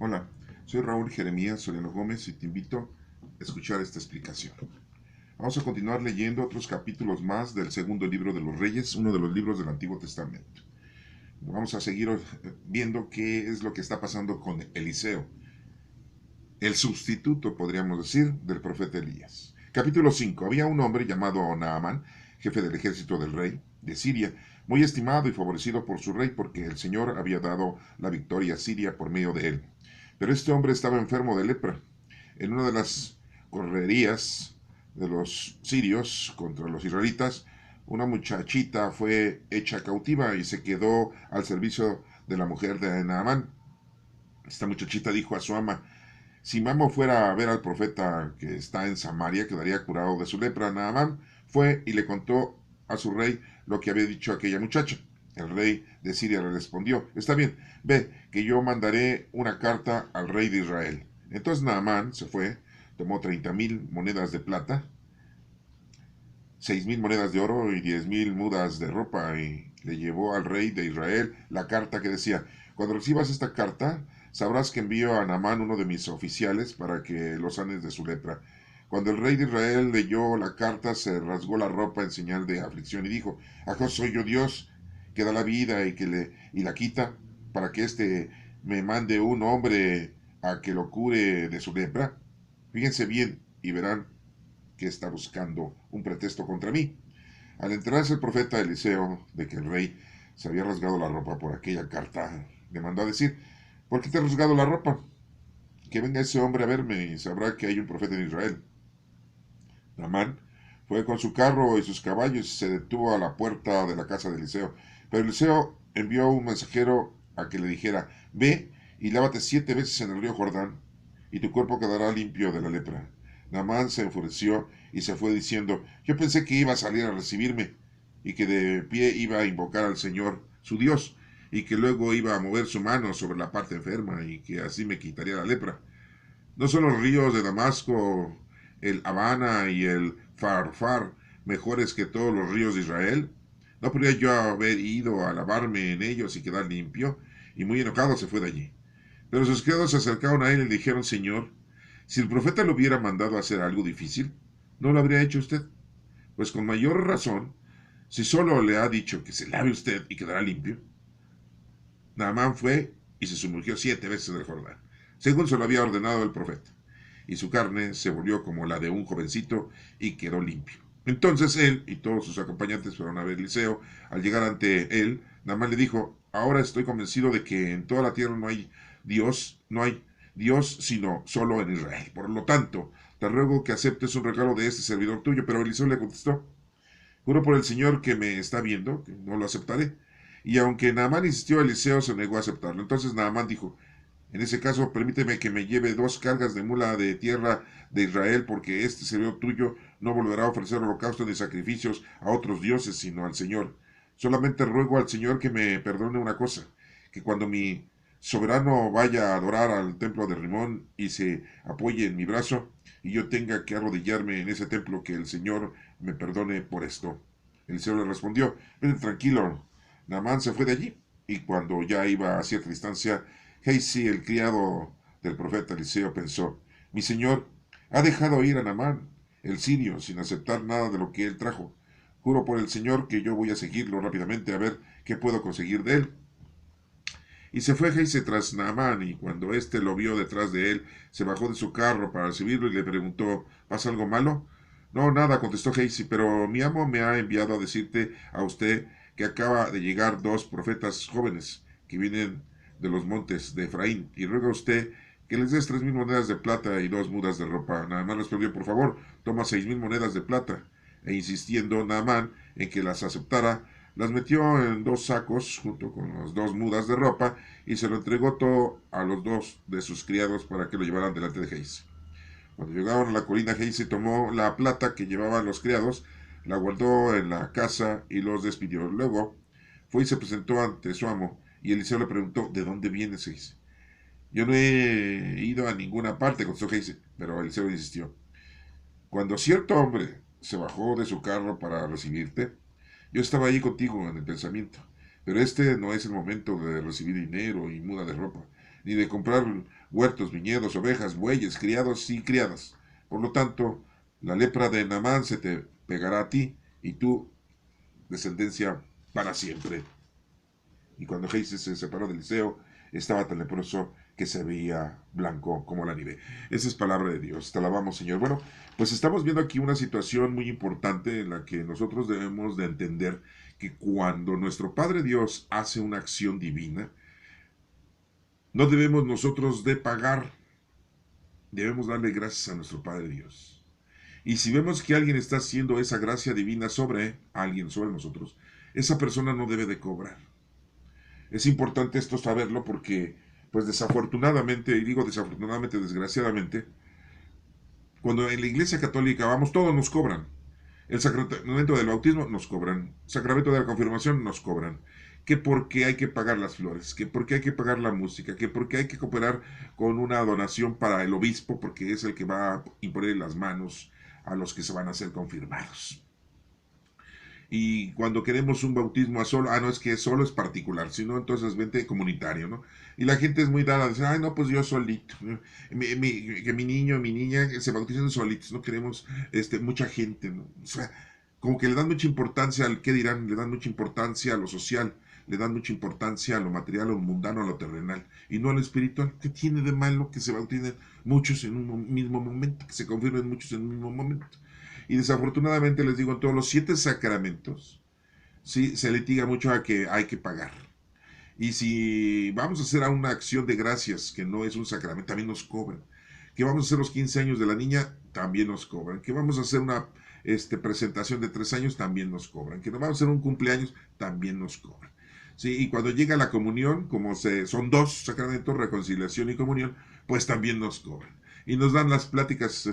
Hola, soy Raúl Jeremías Soriano Gómez y te invito a escuchar esta explicación. Vamos a continuar leyendo otros capítulos más del segundo libro de los Reyes, uno de los libros del Antiguo Testamento. Vamos a seguir viendo qué es lo que está pasando con Eliseo, el sustituto, podríamos decir, del profeta Elías. Capítulo 5. Había un hombre llamado Naamán, jefe del ejército del rey de Siria, muy estimado y favorecido por su rey porque el Señor había dado la victoria a Siria por medio de él. Pero este hombre estaba enfermo de lepra. En una de las correrías de los sirios contra los israelitas, una muchachita fue hecha cautiva y se quedó al servicio de la mujer de Naamán. Esta muchachita dijo a su ama: si Mamo fuera a ver al profeta que está en Samaria, quedaría curado de su lepra. Naamán fue y le contó a su rey lo que había dicho aquella muchacha. El rey de Siria le respondió: está bien, ve, que yo mandaré una carta al rey de Israel. Entonces Naamán se fue, tomó 30,000 monedas de plata, 6,000 monedas de oro y 10,000 mudas de ropa, y le llevó al rey de Israel la carta que decía: cuando recibas esta carta, sabrás que envío a Naamán, uno de mis oficiales, para que lo sanes de su lepra. Cuando el rey de Israel leyó la carta, se rasgó la ropa en señal de aflicción y dijo: ¿acaso soy yo Dios que da la vida y la quita, para que éste me mande un hombre a que lo cure de su lepra? Fíjense bien y verán que está buscando un pretexto contra mí. Al enterarse el profeta Eliseo de que el rey se había rasgado la ropa por aquella carta, le mandó a decir: ¿por qué te has rasgado la ropa? Que venga ese hombre a verme y sabrá que hay un profeta en Israel. Naamán fue con su carro y sus caballos y se detuvo a la puerta de la casa de Eliseo. Pero Eliseo envió un mensajero a que le dijera: ve y lávate 7 veces en el río Jordán, y tu cuerpo quedará limpio de la lepra. Naamán se enfureció y se fue diciendo: yo pensé que iba a salir a recibirme, y que de pie iba a invocar al Señor, su Dios, y que luego iba a mover su mano sobre la parte enferma, y que así me quitaría la lepra. ¿No son los ríos de Damasco, el Habana y el Farfar mejores que todos los ríos de Israel? ¿No podría yo haber ido a lavarme en ellos y quedar limpio? Y muy enojado se fue de allí. Pero sus criados se acercaron a él y le dijeron: Señor, si el profeta le hubiera mandado a hacer algo difícil, ¿no lo habría hecho usted? Pues con mayor razón, si solo le ha dicho que se lave usted y quedará limpio. Naamán fue y se sumergió 7 veces en el Jordán, según se lo había ordenado el profeta, y su carne se volvió como la de un jovencito y quedó limpio. Entonces él y todos sus acompañantes fueron a ver Eliseo. Al llegar ante él, Naamán le dijo: ahora estoy convencido de que en toda la tierra no hay Dios sino solo en Israel. Por lo tanto, te ruego que aceptes un regalo de este servidor tuyo. Pero Eliseo le contestó: juro por el Señor que me está viendo, que no lo aceptaré. Y aunque Naamán insistió, Eliseo se negó a aceptarlo. Entonces Naamán dijo: en ese caso, permíteme que me lleve 2 cargas de mula de tierra de Israel, porque este servidor tuyo no volverá a ofrecer holocaustos ni sacrificios a otros dioses, sino al Señor. Solamente ruego al Señor que me perdone una cosa: que cuando mi soberano vaya a adorar al templo de Rimón y se apoye en mi brazo, y yo tenga que arrodillarme en ese templo, que el Señor me perdone por esto. Eliseo le respondió: vete tranquilo. Naamán se fue de allí, y cuando ya iba a cierta distancia, Geisi, el criado del profeta Eliseo, pensó: mi señor ha dejado ir a Naamán, el sirio, sin aceptar nada de lo que él trajo. Juro por el Señor que yo voy a seguirlo rápidamente a ver qué puedo conseguir de él. Y se fue Geise tras Naamán, y cuando éste lo vio detrás de él, se bajó de su carro para recibirlo y le preguntó: ¿pasa algo malo? No, nada, contestó Geisi, pero mi amo me ha enviado a decirte a usted que acaba de llegar 2 profetas jóvenes que vienen de los montes de Efraín, y ruega a usted que les des 3,000 monedas de plata y 2 mudas de ropa. Naamán respondió: por favor, toma 6,000 monedas de plata. E insistiendo Naamán en que las aceptara, las metió en 2 sacos junto con las 2 mudas de ropa, y se lo entregó todo a los 2 de sus criados para que lo llevaran delante de Geise. Cuando llegaron a la colina, Geise tomó la plata que llevaban los criados, la guardó en la casa y los despidió. Luego fue y se presentó ante su amo, y Eliseo le preguntó: ¿de dónde vienes, Geise? Yo no he ido a ninguna parte, contestó Geise, pero Eliseo insistió: cuando cierto hombre se bajó de su carro para recibirte, yo estaba ahí contigo en el pensamiento, pero este no es el momento de recibir dinero y muda de ropa. ni de comprar huertos, viñedos, ovejas, bueyes, criados y criadas. Por lo tanto, la lepra de Naamán se te pegará a ti y tu descendencia para siempre. Y cuando Gehazi se separó de Eliseo, estaba tan leproso que se veía blanco como la nieve. Esa es palabra de Dios. Te alabamos, Señor. Bueno, pues estamos viendo aquí una situación muy importante en la que nosotros debemos de entender que cuando nuestro Padre Dios hace una acción divina, no debemos nosotros de pagar, debemos darle gracias a nuestro Padre Dios. Y si vemos que alguien está haciendo esa gracia divina sobre alguien, sobre nosotros, esa persona no debe de cobrar. Es importante esto saberlo porque, pues desafortunadamente, y digo desafortunadamente, desgraciadamente, cuando en la Iglesia Católica vamos, todos nos cobran. El sacramento del bautismo nos cobran. El sacramento de la confirmación nos cobran. Que porque hay que pagar las flores, que porque hay que pagar la música, que porque hay que cooperar con una donación para el obispo, porque es el que va a imponer las manos a los que se van a ser confirmados. Y cuando queremos un bautismo a solo, no es que solo es particular, sino entonces vente comunitario, ¿no? Y la gente es muy dada a decir, ay, no, pues yo solito, que mi niño, mi niña se bauticen solitos, no queremos mucha gente, ¿no? O sea, como que le dan mucha importancia al qué dirán, le dan mucha importancia a lo social, le dan mucha importancia a lo material, a lo mundano, a lo terrenal, y no a lo espiritual. ¿Qué tiene de malo que se bauticen muchos en un mismo momento, que se confirmen muchos en un mismo momento? Y desafortunadamente les digo, en todos los 7 sacramentos, sí, se litiga mucho a que hay que pagar. Y si vamos a hacer una acción de gracias, que no es un sacramento, también nos cobran. Que vamos a hacer los 15 años de la niña, también nos cobran. Que vamos a hacer una presentación de 3 años, también nos cobran. Que vamos a hacer un cumpleaños, también nos cobran. Sí, y cuando llega la comunión, como son 2 sacramentos, reconciliación y comunión, pues también nos cobran. Y nos dan las pláticas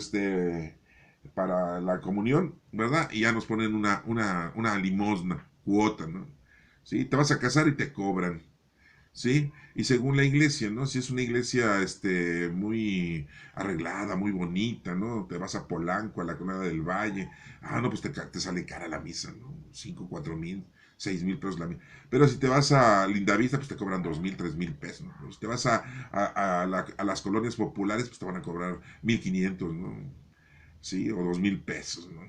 para la comunión, ¿verdad? Y ya nos ponen una limosna, cuota, ¿no? ¿Sí? Te vas a casar y te cobran, ¿sí? Y según la iglesia, ¿no? Si es una iglesia muy arreglada, muy bonita, ¿no? Te vas a Polanco, a la Colada del Valle, no, pues te sale cara la misa, ¿no? 5, 4 mil, 6 mil pesos la misa. Pero si te vas a Lindavista, pues te cobran 2 mil, 3 mil pesos, ¿no? Si te vas a las colonias populares, pues te van a cobrar 1,500, ¿no? Sí, o 2,000 pesos, ¿no?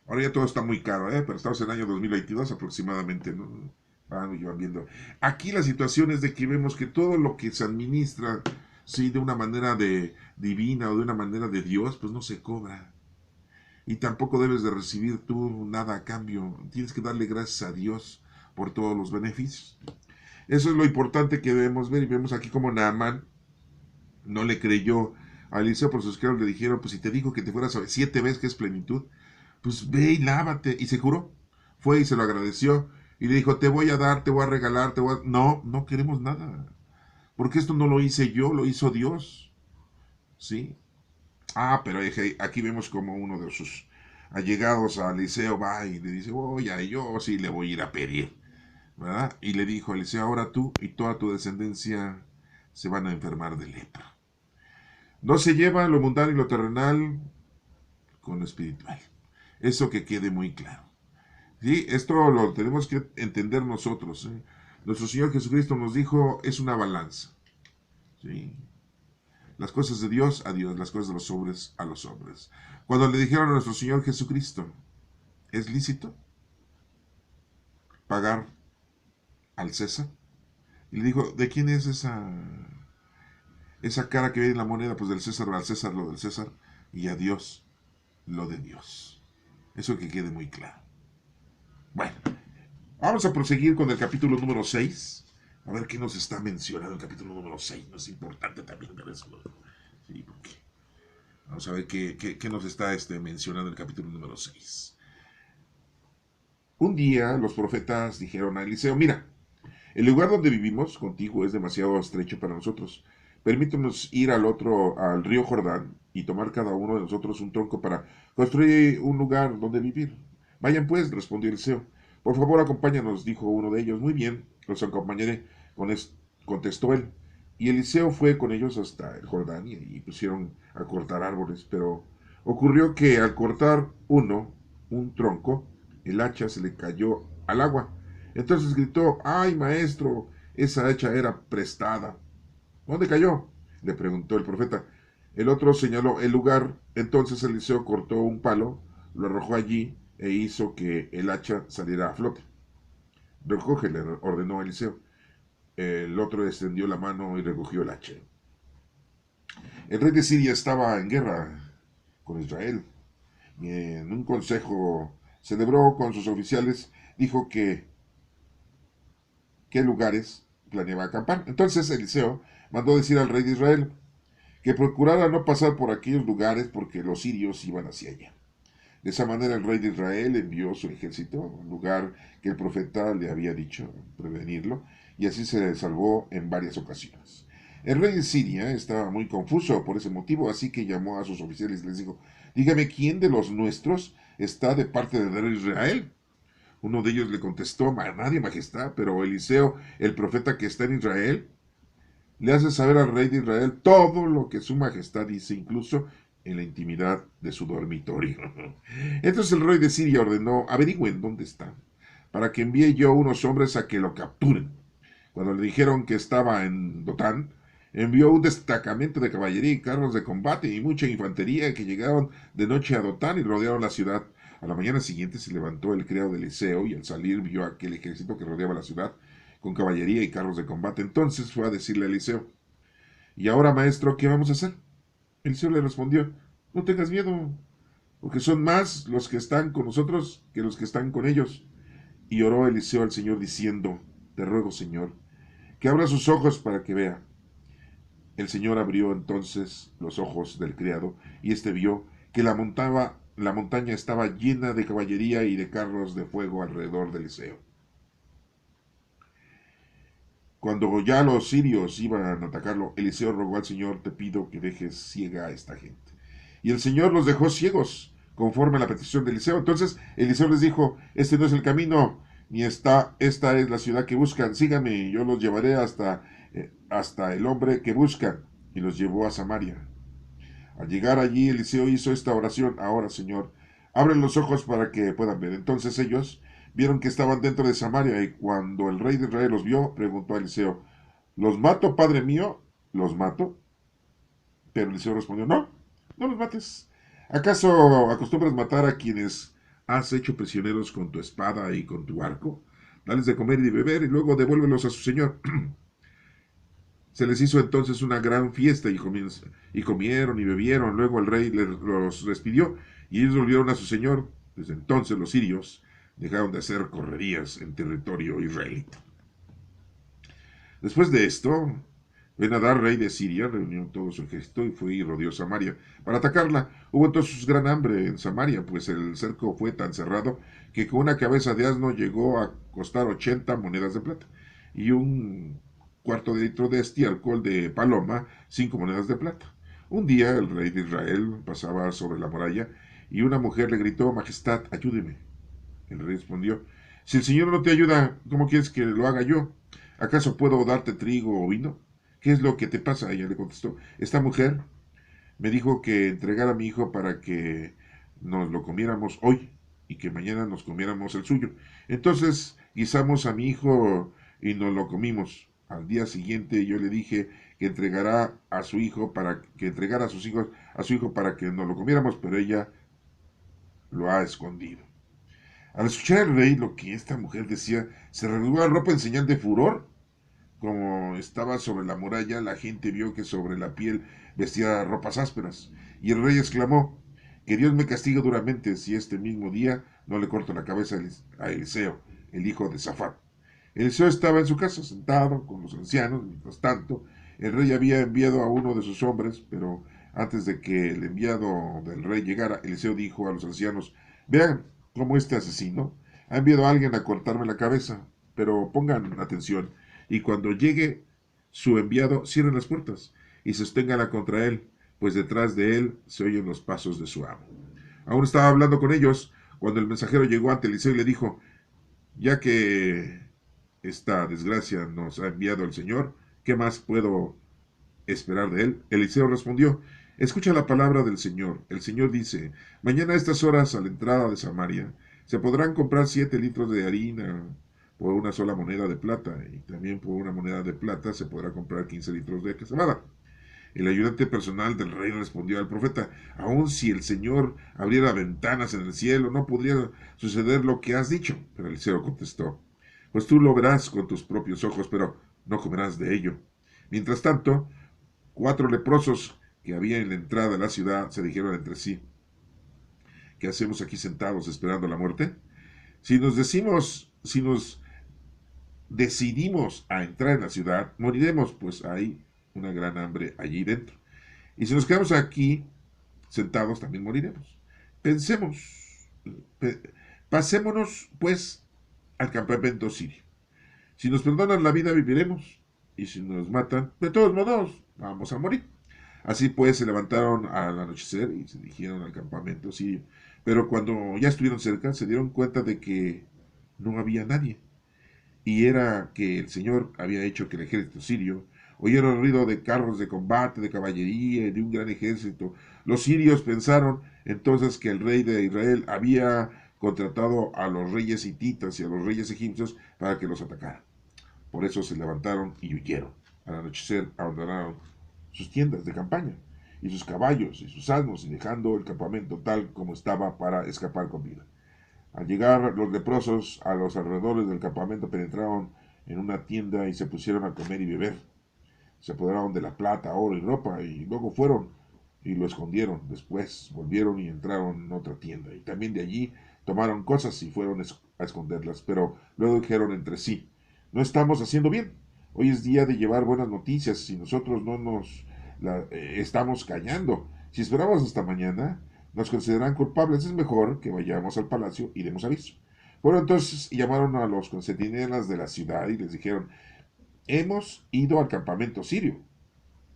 Ahora ya todo está muy caro, ¿eh? Pero estamos en el año 2022 aproximadamente, ¿no? Van viendo. Aquí la situación es de que vemos que todo lo que se administra, sí, de una manera divina o de una manera de Dios, pues no se cobra. Y tampoco debes de recibir tú nada a cambio. Tienes que darle gracias a Dios por todos los beneficios. Eso es lo importante que debemos ver. Y vemos aquí como Naamán no le creyó a Eliseo, por sus criados le dijeron, pues si te digo que te fueras 7 veces que es plenitud, pues ve y lávate. Y se juró. Fue y se lo agradeció. Y le dijo, te voy a dar, te voy a regalar, No, no queremos nada. Porque esto no lo hice yo, lo hizo Dios. ¿Sí? Pero aquí vemos como uno de sus allegados a Eliseo va y le dice, oye, yo sí le voy a ir a pedir. ¿Verdad? Y le dijo a Eliseo, ahora tú y toda tu descendencia se van a enfermar de lepra. No se lleva lo mundano y lo terrenal con lo espiritual. Eso que quede muy claro. ¿Sí? Esto lo tenemos que entender nosotros. ¿Sí? Nuestro Señor Jesucristo nos dijo, es una balanza. ¿Sí? Las cosas de Dios a Dios, las cosas de los hombres a los hombres. Cuando le dijeron a nuestro Señor Jesucristo, ¿es lícito pagar al César? Y le dijo, ¿de quién es esa cara que ve en la moneda? Pues del César, al César lo del César, y a Dios lo de Dios. Eso que quede muy claro. Bueno, vamos a proseguir con el capítulo número 6. A ver qué nos está mencionando el capítulo número 6. No es importante también ver eso. Sí, porque vamos a ver qué nos está mencionando el capítulo número 6. Un día los profetas dijeron a Eliseo, mira, el lugar donde vivimos contigo es demasiado estrecho para nosotros. Permítanos ir al río Jordán y tomar cada uno de nosotros un tronco para construir un lugar donde vivir. Vayan pues, respondió Eliseo. Por favor, acompáñanos, dijo uno de ellos. Muy bien, los acompañaré, contestó él. Y Eliseo fue con ellos hasta el Jordán y pusieron a cortar árboles. Pero ocurrió que al cortar un tronco, el hacha se le cayó al agua. Entonces gritó, ¡ay, maestro! Esa hacha era prestada. ¿Dónde cayó? Le preguntó el profeta. El otro señaló el lugar. Entonces Eliseo cortó un palo, lo arrojó allí e hizo que el hacha saliera a flote. Recoge, le ordenó Eliseo. El otro extendió la mano y recogió el hacha. El rey de Siria estaba en guerra con Israel y en un consejo celebró con sus oficiales, dijo que qué lugares planeaba acampar. Entonces Eliseo mandó decir al rey de Israel que procurara no pasar por aquellos lugares porque los sirios iban hacia allá. De esa manera el rey de Israel envió su ejército a un lugar que el profeta le había dicho prevenirlo, y así se salvó en varias ocasiones. El rey de Siria estaba muy confuso por ese motivo, así que llamó a sus oficiales y les dijo, dígame quién de los nuestros está de parte del rey de Israel. Uno de ellos le contestó, nadie, majestad, pero Eliseo, el profeta que está en Israel, le hace saber al rey de Israel todo lo que su majestad dice, incluso en la intimidad de su dormitorio. Entonces el rey de Siria ordenó, averigüen dónde está, para que envíe yo unos hombres a que lo capturen. Cuando le dijeron que estaba en Dotán, envió un destacamento de caballería y carros de combate y mucha infantería que llegaron de noche a Dotán y rodearon la ciudad. A la mañana siguiente se levantó el criado de Eliseo y al salir vio aquel ejército que rodeaba la ciudad con caballería y carros de combate. Entonces fue a decirle a Eliseo, ¿y ahora, maestro, qué vamos a hacer? Eliseo le respondió, no tengas miedo, porque son más los que están con nosotros que los que están con ellos. Y oró Eliseo al Señor diciendo, te ruego, Señor, que abra sus ojos para que vea. El Señor abrió entonces los ojos del criado, y éste vio que la montaña estaba llena de caballería y de carros de fuego alrededor de Eliseo. Cuando ya los sirios iban a atacarlo, Eliseo rogó al Señor, te pido que dejes ciega a esta gente. Y el Señor los dejó ciegos, conforme a la petición de Eliseo. Entonces Eliseo les dijo, este no es el camino, ni esta es la ciudad que buscan, síganme, y yo los llevaré hasta el hombre que buscan. Y los llevó a Samaria. Al llegar allí, Eliseo hizo esta oración, ahora, Señor, abre los ojos para que puedan ver. Entonces ellos vieron que estaban dentro de Samaria, y cuando el rey de Israel los vio, preguntó a Eliseo, ¿los mato, padre mío? ¿Los mato? Pero Eliseo respondió, no, no los mates. ¿Acaso acostumbras matar a quienes has hecho prisioneros con tu espada y con tu arco? Dales de comer y de beber y luego devuélvelos a su señor. Se les hizo entonces una gran fiesta y comieron y bebieron. Luego el rey los despidió y ellos volvieron a su señor. Desde entonces los sirios dejaron de hacer correrías en territorio israelita. Después de esto, Ben-Hadad, rey de Siria, reunió todo su ejército y fue y rodeó Samaria para atacarla. Hubo entonces gran hambre en Samaria, pues el cerco fue tan cerrado que con una cabeza de asno llegó a costar 80 monedas de plata y un cuarto de litro de estiércol de paloma, 5 monedas de plata. Un día el rey de Israel pasaba sobre la muralla y una mujer le gritó, Majestad, ayúdeme. El rey respondió, si el Señor no te ayuda, ¿cómo quieres que lo haga yo? ¿Acaso puedo darte trigo o vino? ¿Qué es lo que te pasa? Ella le contestó, esta mujer me dijo que entregara a mi hijo para que nos lo comiéramos hoy y que mañana nos comiéramos el suyo. Entonces guisamos a mi hijo y nos lo comimos. Al día siguiente yo le dije que entregara a su hijo para que entregara a sus hijos a su hijo para que nos lo comiéramos, pero ella lo ha escondido. Al escuchar el rey lo que esta mujer decía, se rasgó la ropa en señal de furor. Como estaba sobre la muralla, la gente vio que sobre la piel vestía ropas ásperas. Y el rey exclamó, que Dios me castigue duramente si este mismo día no le corto la cabeza a Eliseo, el hijo de Safat. Eliseo estaba en su casa, sentado con los ancianos. Mientras tanto, el rey había enviado a uno de sus hombres, pero antes de que el enviado del rey llegara, Eliseo dijo a los ancianos, vean cómo este asesino ha enviado a alguien a cortarme la cabeza, pero pongan atención, y cuando llegue su enviado, cierren las puertas y sosténganla contra él, pues detrás de él se oyen los pasos de su amo. Aún estaba hablando con ellos cuando el mensajero llegó ante Eliseo y le dijo, ya que esta desgracia nos ha enviado el Señor, ¿qué más puedo esperar de él? Eliseo respondió, escucha la palabra del Señor. El Señor dice, mañana a estas horas a la entrada de Samaria se podrán comprar 7 litros de harina por una sola moneda de plata, y también por una moneda de plata se podrá comprar 15 litros de cebada. El ayudante personal del rey respondió al profeta: aun si el Señor abriera ventanas en el cielo, no podría suceder lo que has dicho. Pero Eliseo contestó: pues tú lo verás con tus propios ojos, pero no comerás de ello. Mientras tanto, 4 leprosos que había en la entrada de la ciudad se dijeron entre sí: ¿qué hacemos aquí sentados esperando la muerte? Si nos decidimos a entrar en la ciudad, moriremos, pues hay una gran hambre allí dentro. Y si nos quedamos aquí sentados, también moriremos. Pensemos, pe- pasémonos, pues, al campamento sirio. Si nos perdonan la vida, viviremos. Y si nos matan, de todos modos, vamos a morir. Así pues, se levantaron al anochecer y se dirigieron al campamento sirio. Pero cuando ya estuvieron cerca, se dieron cuenta de que no había nadie. Y era que el Señor había hecho que el ejército sirio oyera el ruido de carros de combate, de caballería y de un gran ejército. Los sirios pensaron entonces que el rey de Israel había contratado a los reyes hititas y a los reyes egipcios para que los atacaran. Por eso se levantaron y huyeron. Al anochecer abandonaron sus tiendas de campaña y sus caballos y sus asnos, y dejando el campamento tal como estaba para escapar con vida. Al llegar los leprosos a los alrededores del campamento, penetraron en una tienda y se pusieron a comer y beber. Se apoderaron de la plata, oro y ropa, y luego fueron y lo escondieron. Después volvieron y entraron en otra tienda, y también de allí tomaron cosas y fueron a esconderlas. Pero luego dijeron entre sí: no estamos haciendo bien. Hoy es día de llevar buenas noticias y nosotros no nos estamos callando. Si esperamos hasta mañana, nos consideran culpables. Es mejor que vayamos al palacio y demos aviso. Bueno, entonces llamaron a los centinelas de la ciudad y les dijeron: hemos ido al campamento sirio,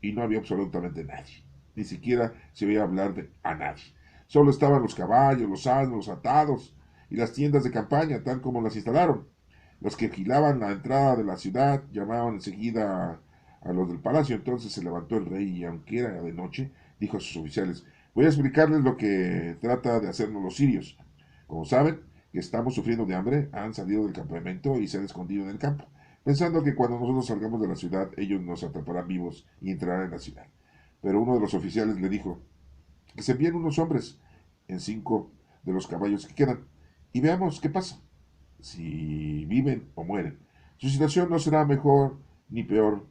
y no había absolutamente nadie. Ni siquiera se oía hablar a nadie. Solo estaban los caballos, los asnos atados y las tiendas de campaña, tal como las instalaron. Los que vigilaban la entrada de la ciudad llamaban enseguida a los del palacio. Entonces se levantó el rey y, aunque era de noche, dijo a sus oficiales: voy a explicarles lo que trata de hacernos los sirios. Como saben que estamos sufriendo de hambre, han salido del campamento y se han escondido en el campo, pensando que cuando nosotros salgamos de la ciudad, ellos nos atraparán vivos y entrarán en la ciudad. Pero uno de los oficiales le dijo que se envíen unos hombres en 5 de los caballos que quedan y veamos qué pasa, si viven o mueren. Su situación no será mejor ni peor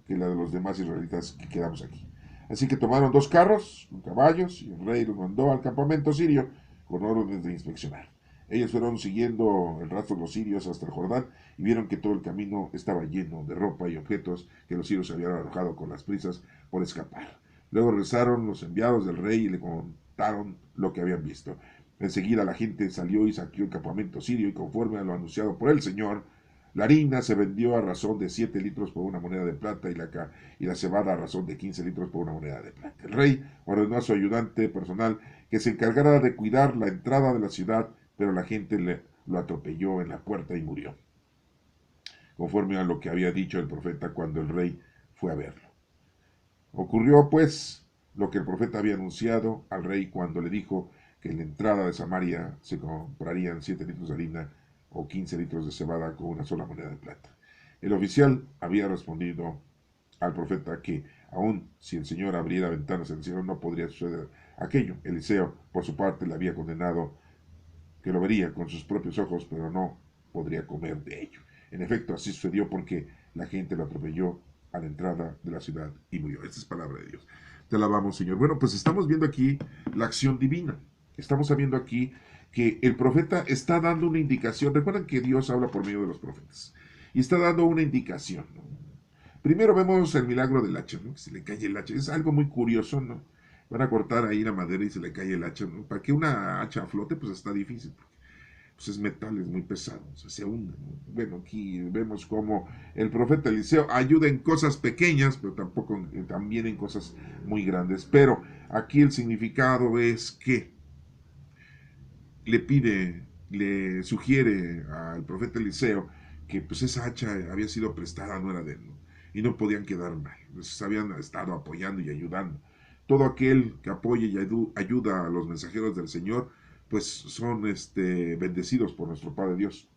que la de los demás israelitas que quedamos aquí. Así que tomaron 2 carros con caballos y el rey los mandó al campamento sirio con órdenes de inspeccionar. Ellos fueron siguiendo el rastro de los sirios hasta el Jordán y vieron que todo el camino estaba lleno de ropa y objetos que los sirios habían arrojado con las prisas por escapar. Luego regresaron los enviados del rey y le contaron lo que habían visto. Enseguida la gente salió y saqueó el campamento sirio, y conforme a lo anunciado por el Señor, la harina se vendió a razón de 7 litros por una moneda de plata, y la cebada a razón de 15 litros por una moneda de plata. El rey ordenó a su ayudante personal que se encargara de cuidar la entrada de la ciudad, pero la gente lo atropelló en la puerta y murió, conforme a lo que había dicho el profeta cuando el rey fue a verlo. Ocurrió, pues, lo que el profeta había anunciado al rey cuando le dijo que en la entrada de Samaria se comprarían 7 litros de harina o 15 litros de cebada con una sola moneda de plata. El oficial había respondido al profeta que, aun si el Señor abriera ventanas en el cielo, no podría suceder aquello. Eliseo, por su parte, le había condenado que lo vería con sus propios ojos, pero no podría comer de ello. En efecto, así sucedió porque la gente lo atropelló a la entrada de la ciudad y murió. Esta es palabra de Dios. Te alabamos, Señor. Bueno, pues estamos viendo aquí la acción divina. Estamos viendo aquí que el profeta está dando una indicación. Recuerden que Dios habla por medio de los profetas. Y está dando una indicación, ¿no? Primero vemos el milagro del hacha, ¿no? Que se le cae el hacha. Es algo muy curioso, ¿no? Van a cortar ahí la madera y se le cae el hacha, ¿no? Para que una hacha flote, pues está difícil. Pues es metal, es muy pesado, o sea, se hunde, ¿no? Bueno, aquí vemos cómo el profeta Eliseo ayuda en cosas pequeñas, pero tampoco también en cosas muy grandes. Pero aquí el significado es que le sugiere al profeta Eliseo que pues esa hacha había sido prestada, no era de él, ¿no? Y no podían quedar mal, les habían estado apoyando y ayudando. Todo aquel que apoye y ayuda a los mensajeros del Señor, pues son bendecidos por nuestro Padre Dios.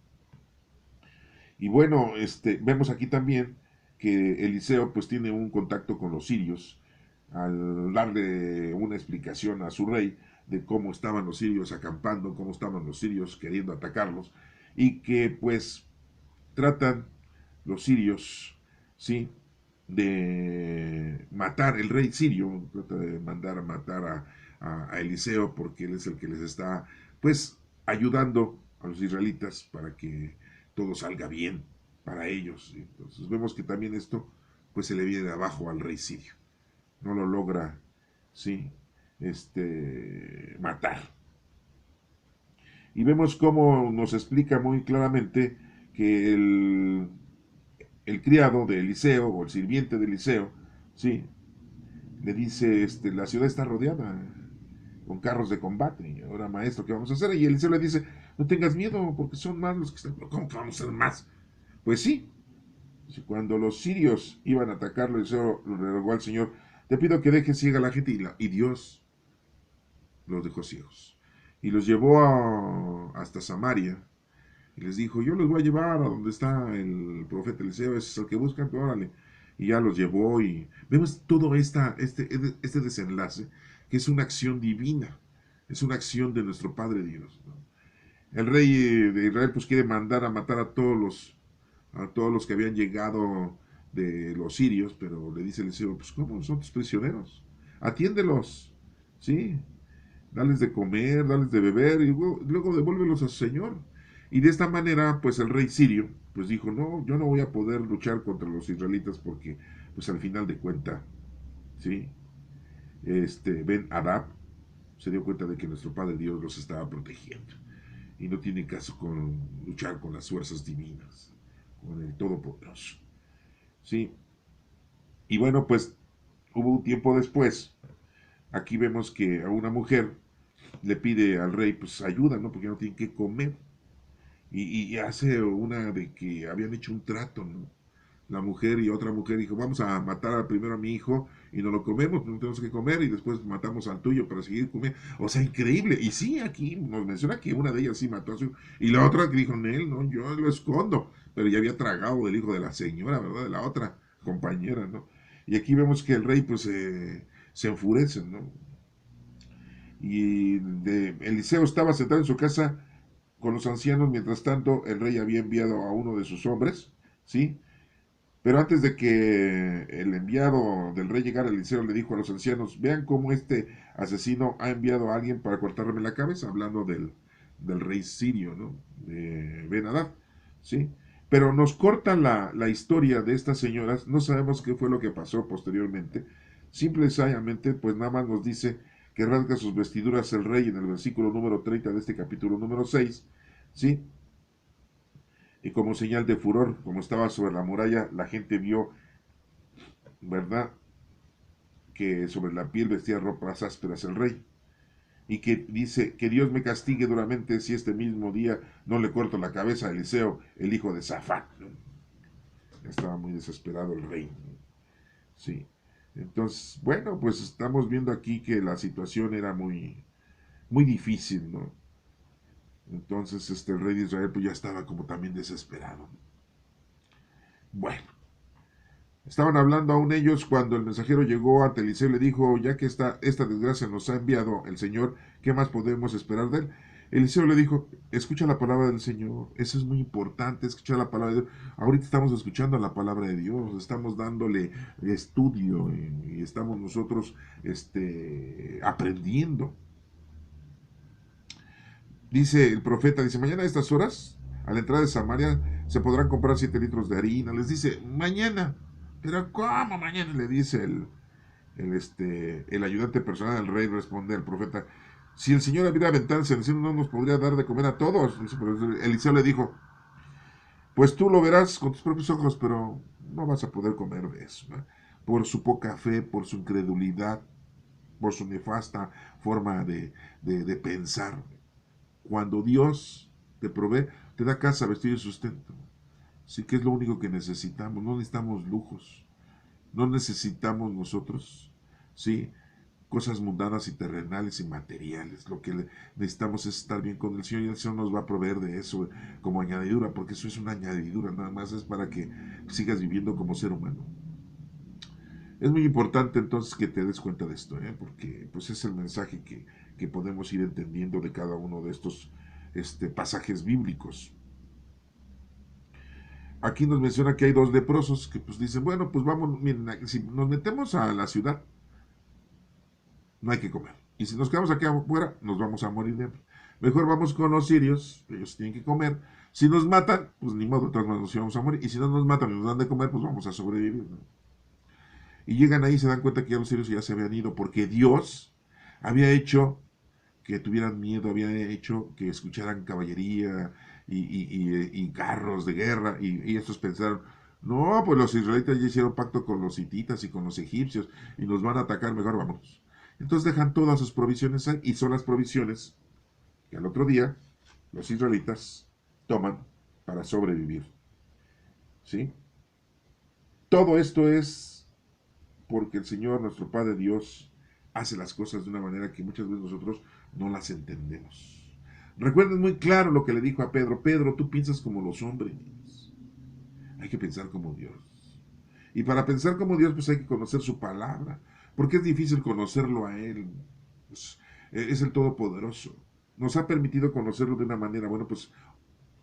Y bueno, vemos aquí también que Eliseo pues tiene un contacto con los sirios al darle una explicación a su rey de cómo estaban los sirios acampando, cómo estaban los sirios queriendo atacarlos, y que pues tratan los sirios, ¿sí? De matar, el rey sirio trata de mandar a matar a Eliseo porque él es el que les está, pues, ayudando a los israelitas para que todo salga bien para ellos. Entonces vemos que también esto, pues, se le viene de abajo al rey sirio. No lo logra, ¿sí? Matar. Y vemos cómo nos explica muy claramente que el criado de Eliseo o el sirviente de Eliseo, sí, le dice, la ciudad está rodeada con carros de combate, y ahora maestro, ¿qué vamos a hacer? Y Eliseo le dice, no tengas miedo, porque son más los que están, ¿cómo que vamos a ser más? Pues sí, cuando los sirios iban a atacarlo, Eliseo le rogó al Señor, te pido que dejes ciega a la gente, y Dios los dejó ciegos. Y los llevó hasta Samaria, y les dijo, yo los voy a llevar a donde está el profeta Eliseo, ese es el que buscan, pero órale. Y ya los llevó y vemos todo este desenlace, que es una acción divina, es una acción de nuestro Padre Dios, ¿no? El rey de Israel pues quiere mandar a matar a todos los que habían llegado de los sirios, pero le dice Eliseo, pues ¿cómo son tus prisioneros? Atiéndelos, ¿sí? Dales de comer, dales de beber y luego devuélvelos a su señor. Y de esta manera, pues el rey sirio, pues dijo, no, yo no voy a poder luchar contra los israelitas porque, pues al final de cuenta, ¿sí? Ben Hadad se dio cuenta de que nuestro Padre Dios los estaba protegiendo. Y no tiene caso con luchar con las fuerzas divinas, con el Todopoderoso, ¿sí? Y bueno, pues hubo un tiempo después, aquí vemos que a una mujer le pide al rey, pues ayuda, ¿no? Porque no tiene que comer. Y hace una de que habían hecho un trato, ¿no? La mujer y otra mujer dijo, vamos a matar primero a mi hijo y no lo comemos, no tenemos que comer y después matamos al tuyo para seguir comiendo. O sea, increíble. Y sí, aquí nos menciona que una de ellas sí mató a su hijo. Y la otra que dijo, él, no, yo lo escondo. Pero ya había tragado del hijo de la señora, ¿verdad? De la otra compañera, ¿no? Y aquí vemos que el rey pues se enfurece, ¿no? Y Eliseo estaba sentado en su casa con los ancianos, mientras tanto el rey había enviado a uno de sus hombres, ¿sí? Pero antes de que el enviado del rey llegara, Eliseo le dijo a los ancianos, vean cómo este asesino ha enviado a alguien para cortarme la cabeza, hablando del rey sirio, ¿no? De Ben-Hadad, ¿sí? Pero nos cortan la historia de estas señoras, no sabemos qué fue lo que pasó posteriormente, simple y sencillamente, pues nada más nos dice que rasga sus vestiduras el rey en el versículo número 30 de este capítulo número 6, ¿sí? Y como señal de furor, como estaba sobre la muralla, la gente vio, ¿verdad?, que sobre la piel vestía ropas ásperas el rey. Y que dice, que Dios me castigue duramente si este mismo día no le corto la cabeza a Eliseo, el hijo de Safat, ¿no? Estaba muy desesperado el rey, ¿no? Sí. Entonces, bueno, pues estamos viendo aquí que la situación era muy, muy difícil, ¿no? Entonces, el rey de Israel pues ya estaba como también desesperado. Bueno, estaban hablando aún ellos cuando el mensajero llegó ante Eliseo y le dijo, ya que esta desgracia nos ha enviado el Señor, ¿qué más podemos esperar de él? Eliseo le dijo, escucha la palabra del Señor, eso es muy importante, escuchar la palabra de Dios. Ahorita estamos escuchando la palabra de Dios, estamos dándole estudio y estamos nosotros aprendiendo. Dice el profeta, dice, mañana a estas horas, a la entrada de Samaria, se podrán comprar 7 litros de harina. Les dice, mañana. Pero ¿cómo mañana? Le dice el ayudante personal del rey, responde al profeta, si el Señor abriera ventanas en el cielo, no nos podría dar de comer a todos. Pero Eliseo le dijo, pues tú lo verás con tus propios ojos, pero no vas a poder comer de eso, ¿no? Por su poca fe, por su incredulidad, por su nefasta forma de pensar. Cuando Dios te provee, te da casa, vestido y sustento. Sí, que es lo único que necesitamos. No necesitamos lujos. No necesitamos nosotros, ¿sí?, cosas mundanas y terrenales y materiales. Lo que necesitamos es estar bien con el Señor, y el Señor nos va a proveer de eso como añadidura, porque eso es una añadidura, nada más es para que sigas viviendo como ser humano. Es muy importante entonces que te des cuenta de esto, porque pues es el mensaje que podemos ir entendiendo de cada uno de estos pasajes bíblicos. Aquí nos menciona que hay dos leprosos que pues dicen, bueno, pues vamos, miren, si nos metemos a la ciudad, no hay que comer. Y si nos quedamos aquí afuera, nos vamos a morir de hambre. Mejor vamos con los sirios, ellos tienen que comer. Si nos matan, pues ni modo, de todas maneras nos íbamos a morir. Y si no nos matan y nos dan de comer, pues vamos a sobrevivir, ¿no? Y llegan ahí y se dan cuenta que ya los sirios ya se habían ido, porque Dios había hecho que tuvieran miedo, había hecho que escucharan caballería y carros de guerra, y estos pensaron, no, pues los israelitas ya hicieron pacto con los hititas y con los egipcios, y nos van a atacar, mejor vámonos. Entonces dejan todas sus provisiones ahí, y son las provisiones que al otro día los israelitas toman para sobrevivir. ¿Sí? Todo esto es porque el Señor, nuestro Padre Dios, hace las cosas de una manera que muchas veces nosotros no las entendemos. Recuerden muy claro lo que le dijo a Pedro: Pedro, tú piensas como los hombres, hay que pensar como Dios. Y para pensar como Dios, pues hay que conocer su palabra, porque es difícil conocerlo a Él. Pues, es el Todopoderoso. Nos ha permitido conocerlo de una manera, bueno, pues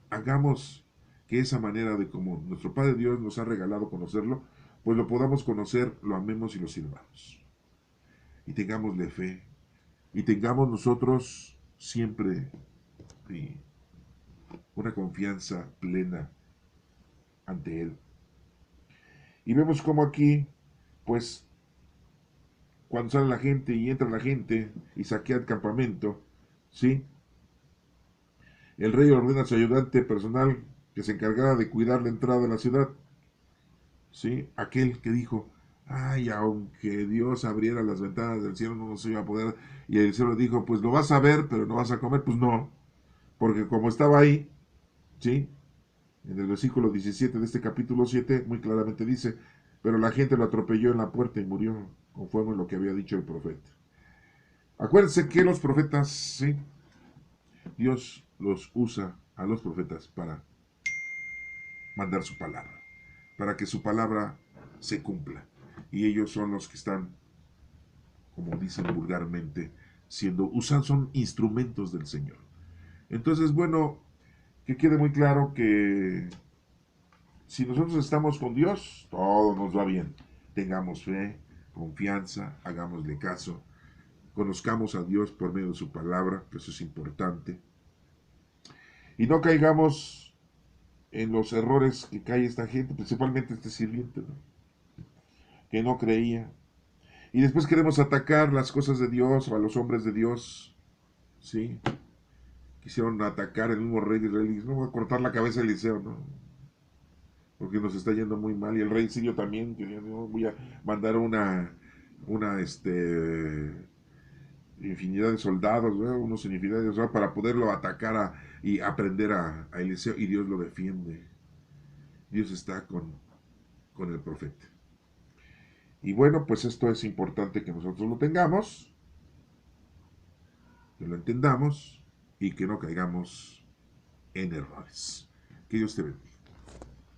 hagamos que esa manera de como nuestro Padre Dios nos ha regalado conocerlo, pues lo podamos conocer, lo amemos y lo sirvamos. Y tengámosle fe. Y tengamos nosotros siempre, sí, una confianza plena ante Él. Y vemos como aquí, pues, cuando sale la gente y entra la gente y saquea el campamento, ¿sí? El rey ordena a su ayudante personal que se encargara de cuidar la entrada de la ciudad, ¿sí? Aquel que dijo, ay, aunque Dios abriera las ventanas del cielo, no nos iba a poder. Y el cielo dijo, pues lo vas a ver, pero no vas a comer. Pues no, porque como estaba ahí, ¿sí? En el versículo 17 de este capítulo 7, muy claramente dice, pero la gente lo atropelló en la puerta y murió, conforme a lo que había dicho el profeta. Acuérdense que los profetas, ¿sí? Dios los usa a los profetas para mandar su palabra, para que su palabra se cumpla. Y ellos son los que están, como dicen vulgarmente, son instrumentos del Señor. Entonces, bueno, que quede muy claro que si nosotros estamos con Dios, todo nos va bien. Tengamos fe, confianza, hagámosle caso, conozcamos a Dios por medio de su palabra, que eso es importante, y no caigamos en los errores que cae esta gente, principalmente este sirviente, ¿no? Que no creía. Y después queremos atacar las cosas de Dios o a los hombres de Dios, ¿sí? Quisieron atacar el mismo rey de Israel y dijo, no, voy a cortar la cabeza de Eliseo, ¿no? Porque nos está yendo muy mal. Y el rey sirio también, que no, voy a mandar una infinidad de soldados, ¿no? Unos infinidad de soldados para poderlo atacar y aprender a Eliseo, y Dios lo defiende. Dios está con el profeta. Y bueno, pues esto es importante que nosotros lo tengamos, que lo entendamos y que no caigamos en errores. Que Dios te bendiga.